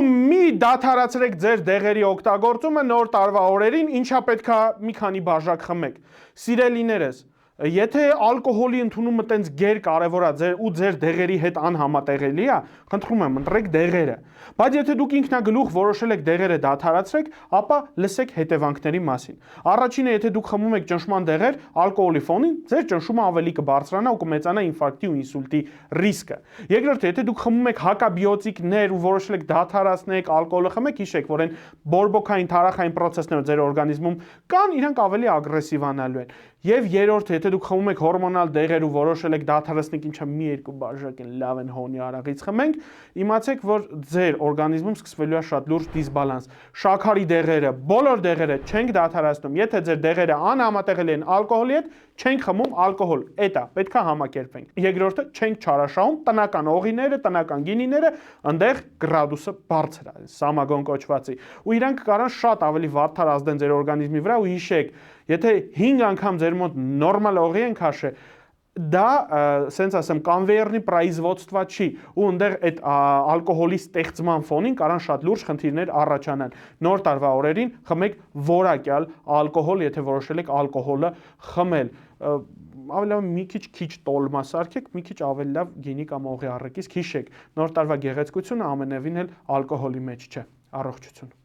մի դադարեցրեք ձեր դեղերի օգտագործումը նոր տարվա օրերին, ինչա պետքա մի քանի բաժակ խմեք։ Սիրելիներս, եթե ալկոհոլի ընդունումը տենց գեր կարևոր է ու ձեր դեղերի հետ անհամատեղելի է, խնդրում եմ, ընտրեք դեղերը։ Բայց եթե դուք ինքնագլուխ որոշել եք դեղերը դադարեցրեք, ապա լսեք հետևանքների մասին։ Առաջինը, եթե դուք խմում եք ճնշման դեղեր, ալկոհոլի ֆոնին, ձեր ճնշումը ավելի կբարձրանա ու կմեծանա ինֆարկտի ու ինսուլտի ռիսկը։ Երկրորդը, եթե դուք խմում եք հակաբիոտիկներ ու որոշել եք դադարեցնեք ալկոհոլը խմեք, հիշեք, որ այն բորբոքային թարախային պրոցեսները ձեր օրգանիզմում կան, իրանք ավելի ագրեսիվանալու են։ Եվ երրորդը, եթե դուք խմում եք հորմոնալ դեղեր ու որոշել եք դադարեցնեք, ինչը մի երկու բաժակ են լավ են հոնի արաղից խմենք, իմացեք, որ ձեր օրգանիզմում սկսվելու է շատ լուրջ դիսբալանս։ Շաքարի դեղերը, բոլոր դեղերը չենք դադարեցնում, եթե ձեր դեղերը անհամատեղելի են ալկոհոլի հետ, չենք խմում ալկոհոլ, էտա պետքա համակերպենք։ Երկրորդը, չենք չարաշահում տնական օղիները, տնական գինիները, այնտեղ գրադուսը բարձր է, սամագոն կոչվածի։ Ու իրանք կարան շատ ավելի վատթար ազդեն ձեր օրգանիզմի վրա ու հիշեք, եթե 5 անգամ ձեր մոտ նորմալ օղի են քաշե, դա սենց ասեմ կոնվեյերնի պրայզվոստվա չի ու այնտեղ այդ ալկոհոլի ստեղծման ֆոնին կարան շատ լուրջ խնդիրներ առաջանան։ Նոր տարվա օրերին խմեք որակյալ ալկոհոլ, եթե որոշել եք ալկոհոլը խմել, ավելի լավ մի քիչ տոլմա սարքեք, մի քիչ ավելի լավ գինի կամ օղի առեկից, հիշեք, նոր տարվա գեղեցկությունը ամենևին էլ ալկոհոլի մեջ չէ։ Առողջություն։